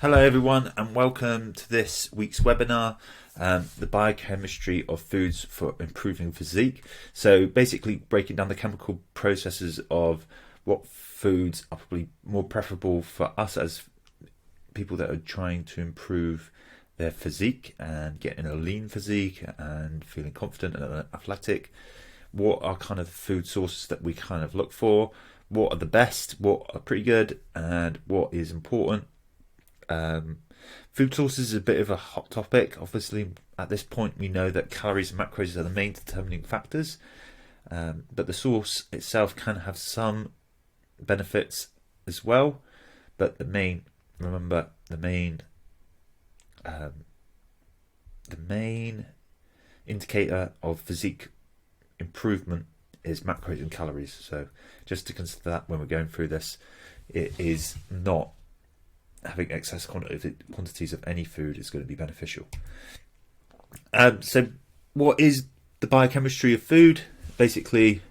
Hello everyone and welcome to this week's webinar, the biochemistry of foods for improving physique. So basically breaking down the chemical processes of what foods are probably more preferable for us as people that are trying to improve their physique and getting a lean physique and feeling confident and athletic. What are kind of the food sources that we kind of look for? What are the best? What are pretty good? And what is important? Food sources is a bit of a hot topic. Obviously, at this point, we know that calories and macros are the main determining factors, but the source itself can have some benefits as well. But remember, the main indicator of physique improvement is macros and calories. So just to consider that when we're going through this, it is not having excess quantities of any food is going to be beneficial. So what is the biochemistry of food? Basically,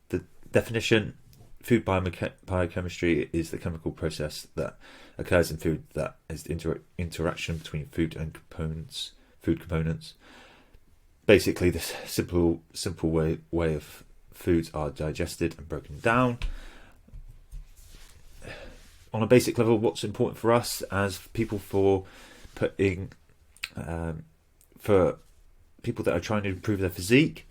the definition, food biochemistry is the chemical process that occurs in food that is the interaction between food components. Basically, this simple way of foods are digested and broken down. On a basic level, what's important for us as people for people that are trying to improve their physique?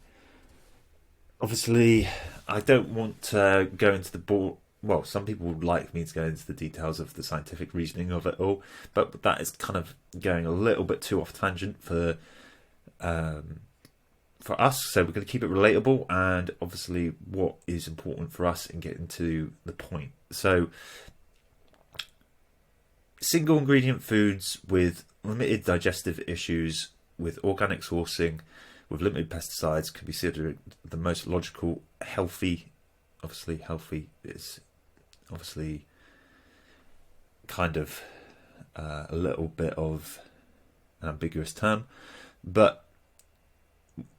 Obviously, I don't want to go into some people would like me to go into the details of the scientific reasoning of it all, but that is kind of going a little bit too off tangent for us. So we're going to keep it relatable and obviously what is important for us in getting to the point. So single ingredient foods with limited digestive issues, with organic sourcing, with limited pesticides can be considered the most logical, healthy. Obviously, healthy is obviously kind of a little bit of an ambiguous term, but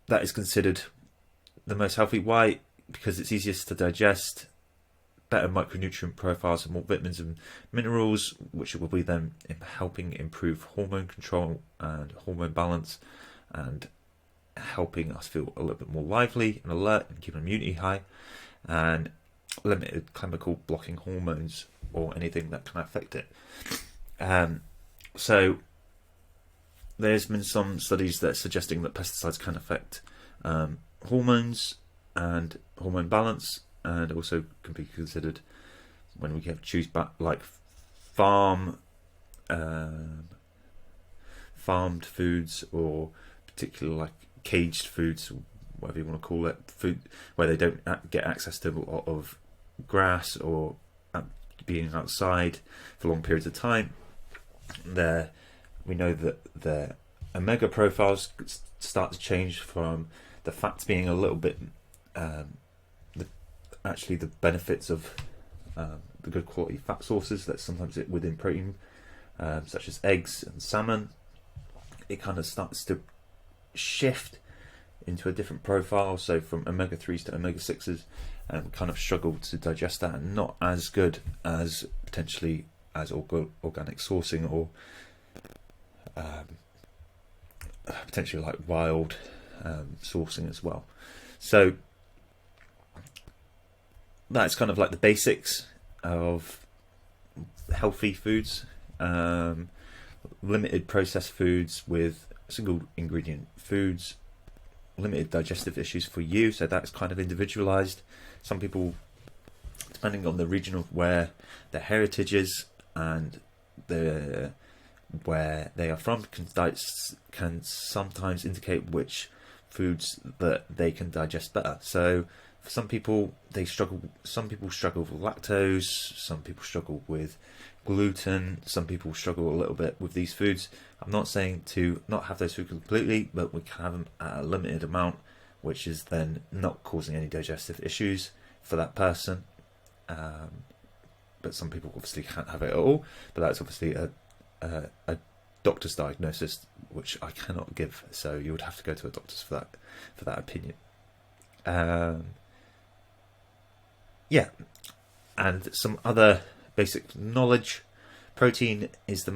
that is considered the most healthy. Why? Because it's easiest to digest, better micronutrient profiles and more vitamins and minerals, which will be then helping improve hormone control and hormone balance and helping us feel a little bit more lively and alert and keep immunity high, and limited chemical blocking hormones or anything that can affect it. So there's been some studies that are suggesting that pesticides can affect hormones and hormone balance, and also can be considered when we have choose back like farmed foods, or particularly like caged foods, whatever you want to call it, food where they don't get access to a lot of grass or being outside for long periods of time. We know that the omega profiles start to change from the fats being a little bit actually the benefits of the good quality fat sources that sometimes within protein, such as eggs and salmon, it kind of starts to shift into a different profile. So from omega-3s to omega-6s, kind of struggle to digest that, and not as good as potentially as organic sourcing or potentially like wild sourcing as well. So that's kind of like the basics of healthy foods. Limited processed foods with single ingredient foods, limited digestive issues for you, so that's kind of individualized. Some people, depending on the region of where their heritage is and where they are from, can sometimes indicate which foods that they can digest better. So for some people, some people struggle with lactose, some people struggle with gluten, some people struggle a little bit with these foods. I'm not saying to not have those foods completely, but we can have them at a limited amount, which is then not causing any digestive issues for that person. But some people obviously can't have it at all, but that's obviously a doctor's diagnosis, which I cannot give, so you would have to go to a doctor's for that opinion. And some other basic knowledge Protein is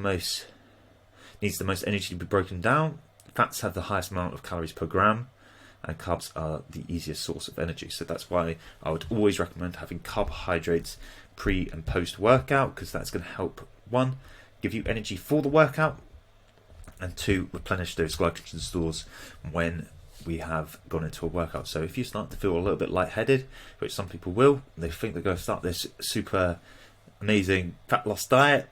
needs the most energy to be broken down. Fats have the highest amount of calories per gram, and carbs are the easiest source of energy. So that's why I would always recommend having carbohydrates pre and post workout, because that's going to help, one, give you energy for the workout, and two, replenish those glycogen stores when we have gone into a workout. So if you start to feel a little bit lightheaded, which some people will, they think they're going to start this super amazing fat loss diet,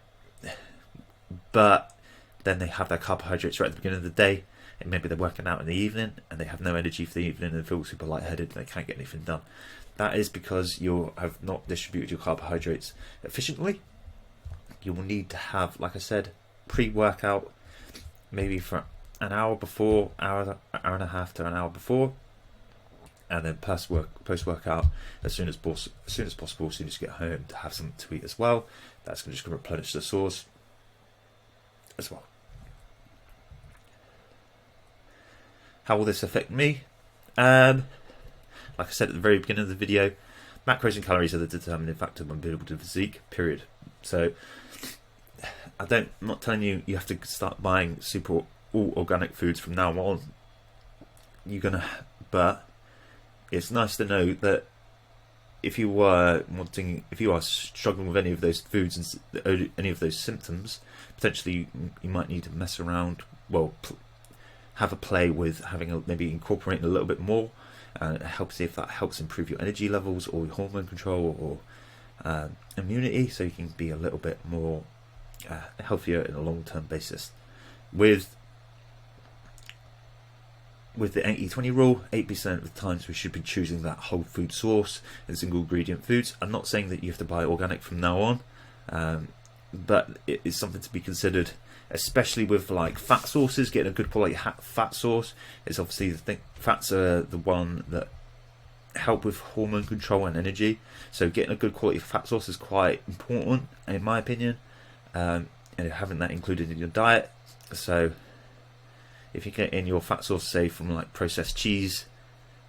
but then they have their carbohydrates right at the beginning of the day, and maybe they're working out in the evening and they have no energy for the evening and feel super lightheaded and they can't get anything done. That is because you have not distributed your carbohydrates efficiently. You will need to have, like I said, pre-workout, maybe for an hour before, hour and a half to an hour before, and then post-workout as soon as possible, as soon as you get home, to have something to eat as well. That's just going to replenish the stores as well. How will this affect me? Like I said at the very beginning of the video, macros and calories are the determining factor when building physique, period. So I'm not telling you have to start buying super all organic foods from now on. But it's nice to know that if you are struggling with any of those foods and any of those symptoms, potentially you might need to mess around. Well, have a play with maybe incorporating a little bit more, and see if that helps improve your energy levels or your hormone control or immunity, so you can be a little bit more healthier in a long-term basis. With the 80-20 rule, 8% of the times we should be choosing that whole food source and single ingredient foods. I'm not saying that you have to buy organic from now on, but it is something to be considered, especially with like fat sources. Getting a good quality fat source is obviously the thing. Fats are the one that help with hormone control and energy, so getting a good quality fat source is quite important in my opinion, and having that included in your diet. So if you get in your fat source, say from like processed cheese,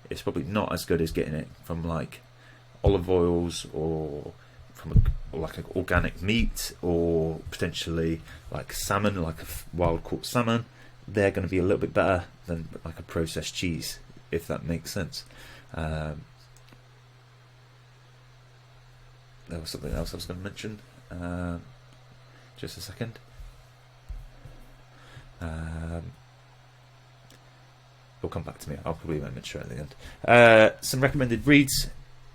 it's probably not as good as getting it from like olive oils or from like an organic meat, or potentially like salmon, like a wild caught salmon. They're going to be a little bit better than like a processed cheese, if that makes sense. There was something else I was going to mention. Just a second. It'll come back to me. I'll probably mention it at the end. Some recommended reads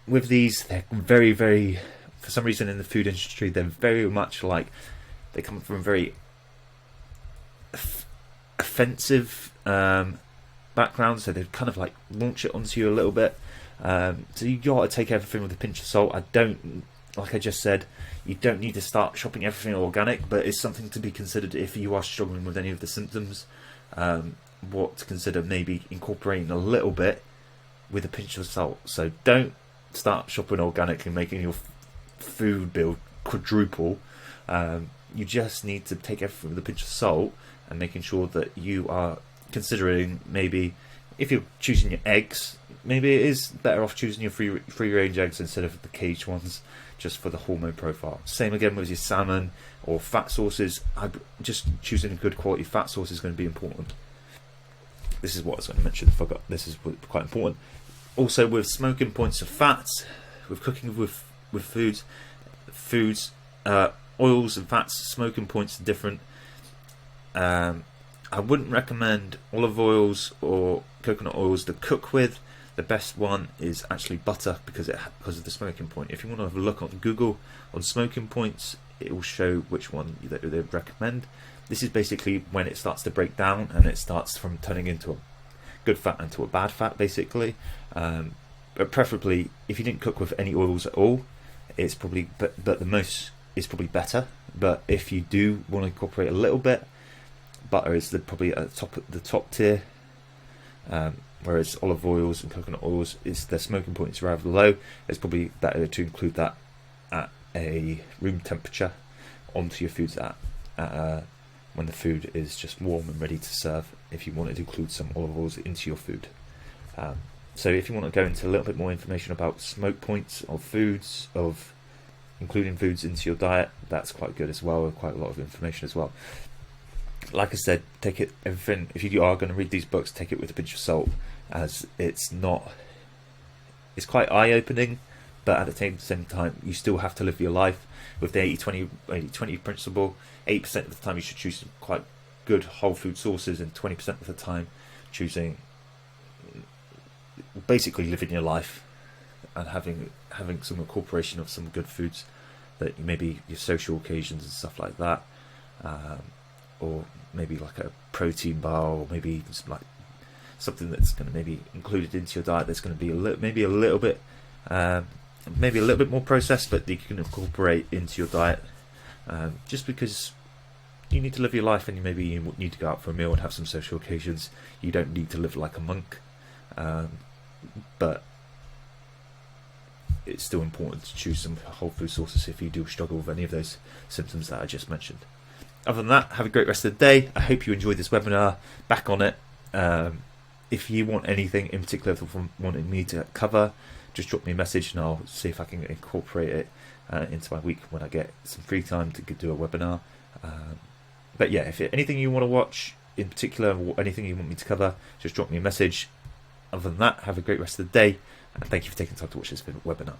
with these. They're very, very, for some reason in the food industry, they're very much like, they come from very offensive background, so they kind of like launch it onto you a little bit. So you got to take everything with a pinch of salt. Like I just said, you don't need to start shopping everything organic, but it's something to be considered if you are struggling with any of the symptoms. What to consider, maybe incorporating a little bit with a pinch of salt. So don't start shopping organic and making your food bill quadruple. You just need to take everything with a pinch of salt, and making sure that you are considering, maybe if you're choosing your eggs, maybe it is better off choosing your free range eggs instead of the caged ones, just for the hormone profile. Same again with your salmon or fat sources. Just choosing a good quality fat source is going to be important. This is what I was going to mention. I forgot. This is quite important. Also, with smoking points of fats, with cooking with foods, oils and fats, smoking points are different. I wouldn't recommend olive oils or coconut oils to cook with. The best one is actually butter, because of the smoking point. If you want to have a look on Google on smoking points, it will show which one they recommend. This is basically when it starts to break down and it starts from turning into a good fat into a bad fat, basically. But preferably, if you didn't cook with any oils at all, it's probably, but the most is probably better. But if you do want to incorporate a little bit, butter is probably at the top tier. Whereas olive oils and coconut oils, their smoking point is rather low. It's probably better to include that at a room temperature onto your foods when the food is just warm and ready to serve, if you wanted to include some olive oils into your food. So if you want to go into a little bit more information about smoke points of foods, of including foods into your diet, that's quite good as well, and quite a lot of information as well. Like I said, take it everything. If you are going to read these books, take it with a pinch of salt, as it's quite eye-opening, but at the same time, you still have to live your life with the 80-20 principle. 80% of the time, you should choose some quite good whole food sources, and 20% of the time, choosing basically living your life and having some incorporation of some good foods that maybe your social occasions and stuff like that. Or maybe like a protein bar, or maybe just like something that's going to maybe included into your diet that's going to be maybe a little bit more processed, but that you can incorporate into your diet. Just because you need to live your life, and maybe you need to go out for a meal and have some social occasions. You don't need to live like a monk, but it's still important to choose some whole food sources if you do struggle with any of those symptoms that I just mentioned. Other than that, have a great rest of the day. I hope you enjoyed this webinar. Back on it. If you want anything in particular from wanting me to cover, just drop me a message and I'll see if I can incorporate it into my week when I get some free time to do a webinar. But yeah, if anything you want to watch in particular, or anything you want me to cover, just drop me a message. Other than that, have a great rest of the day, and thank you for taking time to watch this webinar.